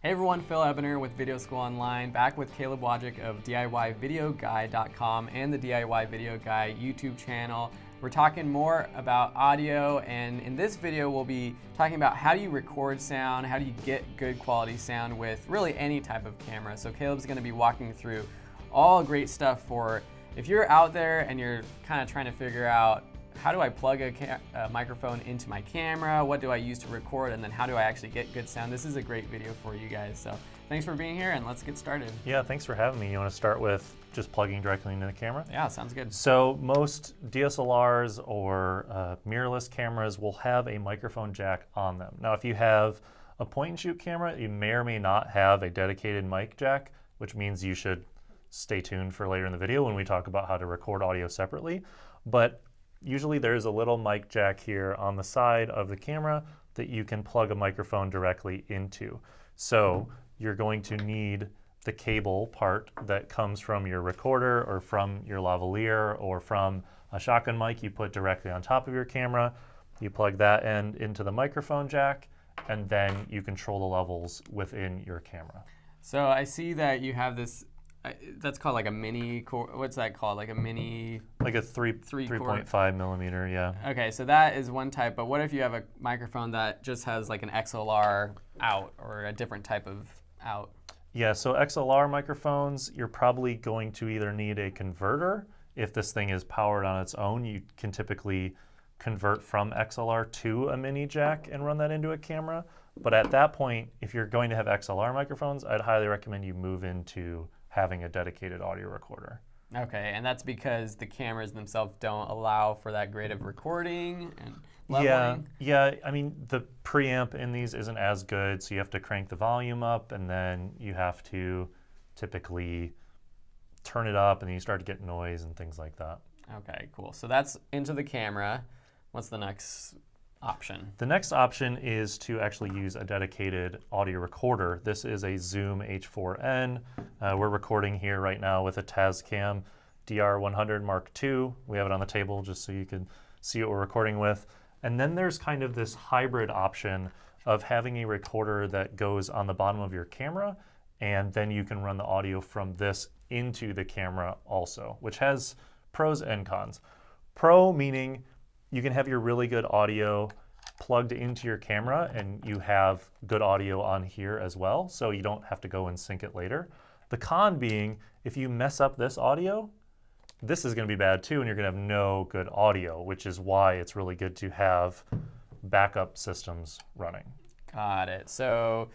Hey everyone, Phil Ebener with Video School Online, back with Caleb Wojcik of DIYVideoGuy.com and the DIY Video Guy YouTube channel. We're talking more about audio, and in this video we'll be talking about how do you record sound, how do you get good quality sound with really any type of camera. So Caleb's going to be walking through all great stuff for if you're out there and you're kind of trying to figure out how do I plug a microphone into my camera, what do I use to record, and then how do I actually get good sound. This is a great video for you guys. So thanks for being here, and let's get started. Yeah, thanks for having me. You want to start with just plugging directly into the camera? Yeah, sounds good. So most DSLRs or mirrorless cameras will have a microphone jack on them. Now if you have a point and shoot camera, you may or may not have a dedicated mic jack, which means you should stay tuned for later in the video when we talk about how to record audio separately. But usually there's a little mic jack here on the side of the camera that you can plug a microphone directly into. So you're going to need the cable part that comes from your recorder or from your lavalier or from a shotgun mic you put directly on top of your camera. You plug that end into the microphone jack, and then you control the levels within your camera. So I see that you have this, that's called like a mini, what's that called? Like a mini? Like a 3.5 millimeter, yeah. Okay, so that is one type, but what if you have a microphone that just has like an XLR out or a different type of out? Yeah, so XLR microphones, you're probably going to either need a converter. If this thing is powered on its own, you can typically convert from XLR to a mini jack and run that into a camera. But at that point, if you're going to have XLR microphones, I'd highly recommend you move into having a dedicated audio recorder. Okay, and that's because the cameras themselves don't allow for that great of recording and leveling? Yeah. I mean, the preamp in these isn't as good, so you have to crank the volume up, and then you have to typically turn it up, and then you start to get noise and things like that. Okay, cool. So that's into the camera. What's the next option? The next option is to actually use a dedicated audio recorder. This is a Zoom H4n. We're recording here right now with a Tascam DR100 Mark II. We have it on the table just so you can see what we're recording with. And then there's kind of this hybrid option of having a recorder that goes on the bottom of your camera, and then you can run the audio from this into the camera also, which has pros and cons. Pro meaning you can have your really good audio plugged into your camera and you have good audio on here as well, so you don't have to go and sync it later. The con being, if you mess up this audio, this is going to be bad too, and you're going to have no good audio, which is why it's really good to have backup systems running. Got it. So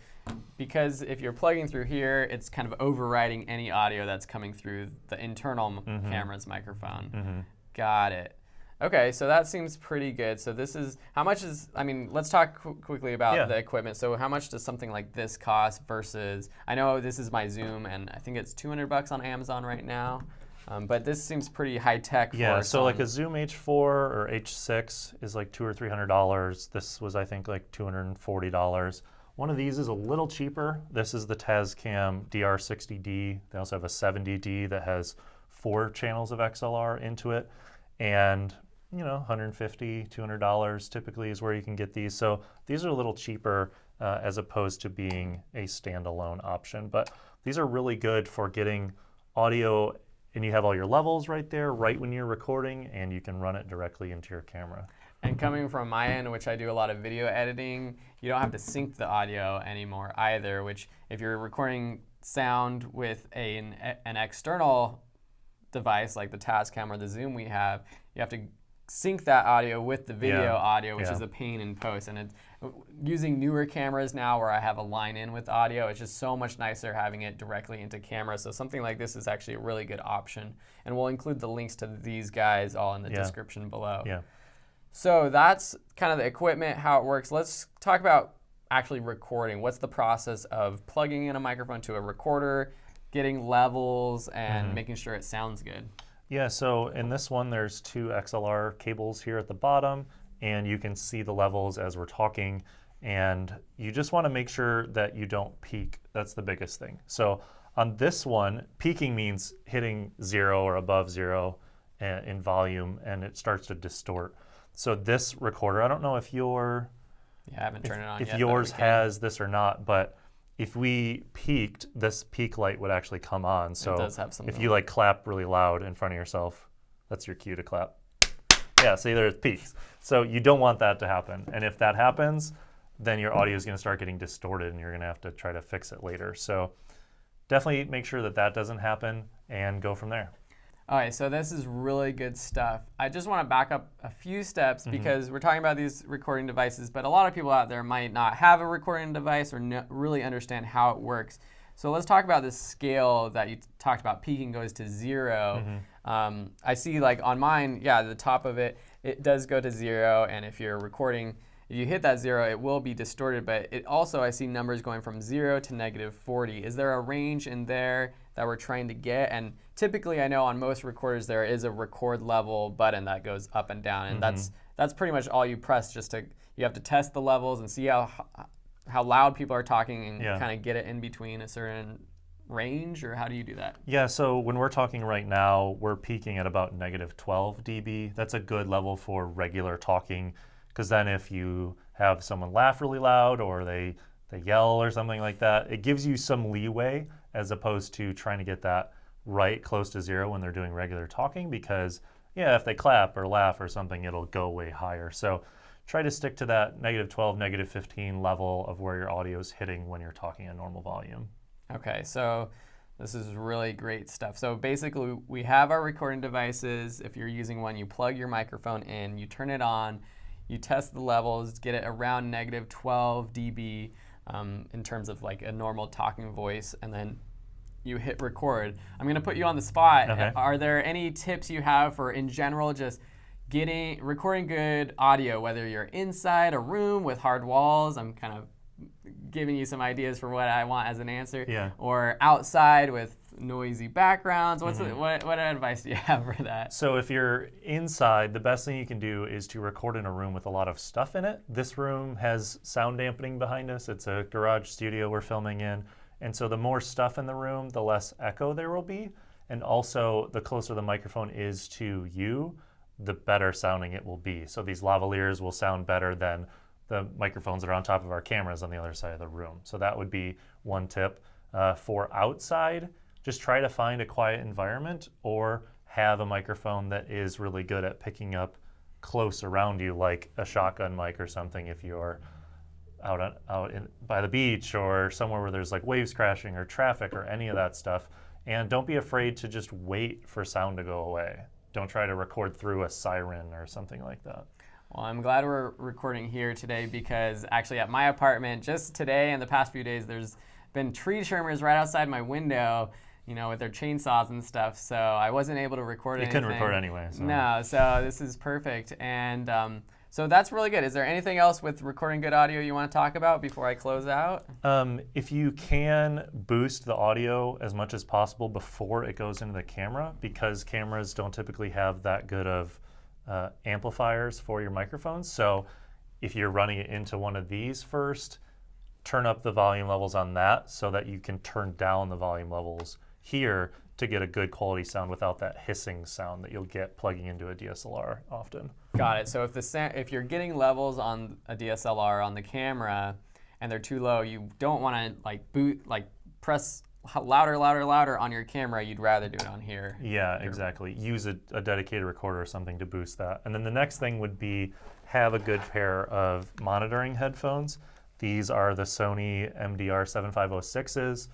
because if you're plugging through here, it's kind of overriding any audio that's coming through the internal camera's microphone. Got it. Okay, so that seems pretty good. So this is, how much is, I mean, let's talk quickly about the equipment. So how much does something like this cost versus, I know this is my Zoom, and I think it's $200 on Amazon right now. But this seems pretty high tech. Yeah, so like a Zoom H4 or H6 is like $200 or $300. This was, I think, like $240. One of these is a little cheaper. This is the Tascam DR60D. They also have a 70D that has 4 channels of XLR into it. And you know, $150, $200 typically is where you can get these. So these are a little cheaper as opposed to being a standalone option. But these are really good for getting audio, and you have all your levels right there, right when you're recording, and you can run it directly into your camera. And coming from my end, which I do a lot of video editing, you don't have to sync the audio anymore either, which if you're recording sound with an external device like the Tascam or the Zoom we have, you have to sync that audio with the video audio, which is a pain in post. And it's, using newer cameras now where I have a line in with audio, it's just so much nicer having it directly into camera. So something like this is actually a really good option. And we'll include the links to these guys all in the description below. Yeah. So that's kind of the equipment, how it works. Let's talk about actually recording. What's the process of plugging in a microphone to a recorder, getting levels, and making sure it sounds good? Yeah, so in this one, there's 2 XLR cables here at the bottom, and you can see the levels as we're talking, and you just want to make sure that you don't peak. That's the biggest thing. So on this one, peaking means hitting 0 or above 0 in volume, and it starts to distort. So this recorder, I don't know if your Yeah, I haven't turned it on yet. If yours has this or not, but if we peaked, this peak light would actually come on. So it does have some if you like clap really loud in front of yourself, that's your cue to clap. Yeah, see, there's peaks. So you don't want that to happen. And if that happens, then your audio is going to start getting distorted and you're going to have to try to fix it later. So definitely make sure that that doesn't happen and go from there. All right, so this is really good stuff. I just want to back up a few steps because we're talking about these recording devices, but a lot of people out there might not have a recording device or really understand how it works. So let's talk about this scale that you talked about. Peaking goes to 0. I see like on mine, yeah, the top of it, it does go to 0, and if you're recording, if you hit that 0, it will be distorted, but it also, I see numbers going from 0 to -40. Is there a range in there that we're trying to get? And typically, I know on most recorders, there is a record level button that goes up and down, and that's pretty much all you press. You have to test the levels and see how loud people are talking and kind of get it in between a certain range, or how do you do that? Yeah, so when we're talking right now, we're peaking at about -12 dB. That's a good level for regular talking, because then if you have someone laugh really loud or they yell or something like that, it gives you some leeway as opposed to trying to get that right close to 0 when they're doing regular talking, because yeah, if they clap or laugh or something, it'll go way higher. So try to stick to that -12, -15 level of where your audio is hitting when you're talking at normal volume. Okay, so this is really great stuff. So basically, we have our recording devices. If you're using one, you plug your microphone in, you turn it on, you test the levels, get it around -12 dB in terms of like a normal talking voice, and then you hit record. I'm gonna put you on the spot. Okay. Are there any tips you have for, in general, just recording good audio, whether you're inside a room with hard walls? I'm kind of giving you some ideas for what I want as an answer. Yeah. Or outside with noisy backgrounds. What advice do you have for that? So if you're inside, the best thing you can do is to record in a room with a lot of stuff in it. This room has sound dampening behind us. It's a garage studio we're filming in. And so the more stuff in the room, the less echo there will be. And also, the closer the microphone is to you, the better sounding it will be. So these lavaliers will sound better than the microphones that are on top of our cameras on the other side of the room. So that would be one tip. For outside, just try to find a quiet environment or have a microphone that is really good at picking up close around you, like a shotgun mic or something if you're by the beach or somewhere where there's like waves crashing or traffic or any of that stuff. And don't be afraid to just wait for sound to go away. Don't try to record through a siren or something like that. Well, I'm glad we're recording here today, because actually at my apartment, just today and the past few days, there's been tree trimmers right outside my window, with their chainsaws and stuff. So I wasn't able to record anything. You couldn't record anyway. So. No, so this is perfect. And so that's really good. Is there anything else with recording good audio you want to talk about before I close out? If you can boost the audio as much as possible before it goes into the camera, because cameras don't typically have that good of amplifiers for your microphones. So if you're running it into one of these first, turn up the volume levels on that so that you can turn down the volume levels here to get a good quality sound without that hissing sound that you'll get plugging into a DSLR often. Got it. So if you're getting levels on a DSLR on the camera and they're too low, you don't want to press louder on your camera. You'd rather do it on here. Yeah, exactly. Use a dedicated recorder or something to boost that. And then the next thing would be have a good pair of monitoring headphones. These are the Sony MDR 7506s.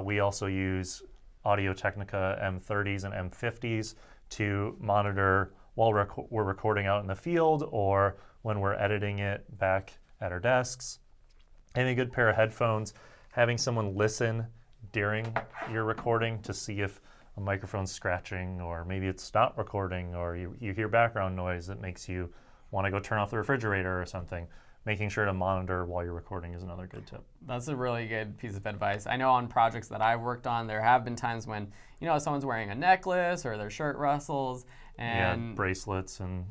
We also use Audio-Technica M30s and M50s to monitor while we're recording out in the field or when we're editing it back at our desks. Having a good pair of headphones, having someone listen during your recording to see if a microphone's scratching or maybe it's not recording or you hear background noise that makes you want to go turn off the refrigerator or something. Making sure to monitor while you're recording is another good tip. That's a really good piece of advice. I know on projects that I've worked on, there have been times when, someone's wearing a necklace or their shirt rustles and bracelets and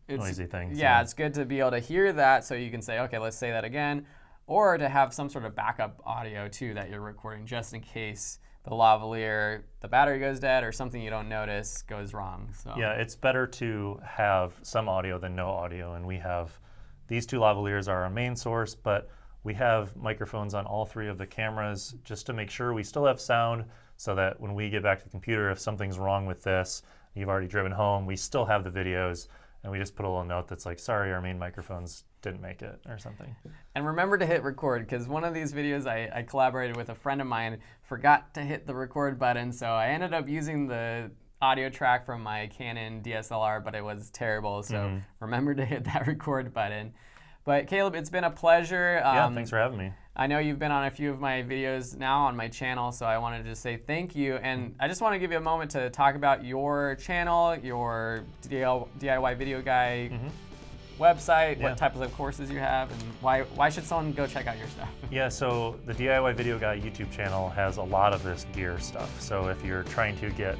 noisy things. Yeah, it's good to be able to hear that so you can say, okay, let's say that again, or to have some sort of backup audio too that you're recording just in case the lavalier, the battery goes dead or something you don't notice goes wrong. So yeah, it's better to have some audio than no audio, and we have these two lavaliers are our main source, but We have microphones on all 3 of the cameras just to make sure we still have sound, so that when we get back to the computer, if something's wrong with this, you've already driven home, we still have the videos, and we just put a little note that's like, sorry, our main microphones didn't make it, or something. And remember to hit record, because one of these videos I collaborated with a friend of mine, forgot to hit the record button, so I ended up using the audio track from my Canon DSLR, but it was terrible, so remember to hit that record button. But Caleb, it's been a pleasure. Yeah, thanks for having me. I know you've been on a few of my videos now on my channel, so I wanted to say thank you. And I just want to give you a moment to talk about your channel, your DIY Video Guy website, what types of courses you have, and why should someone go check out your stuff? Yeah, so the DIY Video Guy YouTube channel has a lot of this gear stuff. So if you're trying to get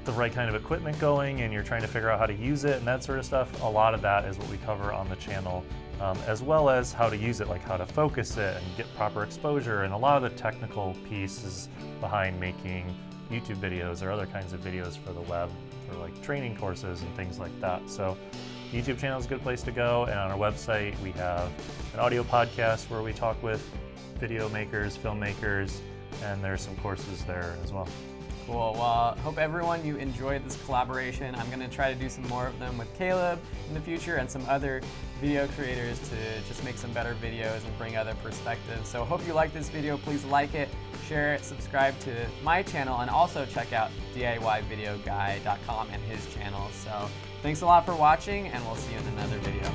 the right kind of equipment going and you're trying to figure out how to use it and that sort of stuff, a lot of that is what we cover on the channel, as well as how to use it, like how to focus it and get proper exposure, and a lot of the technical pieces behind making YouTube videos or other kinds of videos for the web, for like training courses and things like that. So the YouTube channel is a good place to go, and on our website we have an audio podcast where we talk with video makers, filmmakers, and there's some courses there as well. Cool. Well, hope everyone you enjoyed this collaboration. I'm going to try to do some more of them with Caleb in the future and some other video creators to just make some better videos and bring other perspectives. So hope you like this video. Please like it, share it, subscribe to my channel, and also check out DIYvideoguy.com and his channel. So thanks a lot for watching, and we'll see you in another video.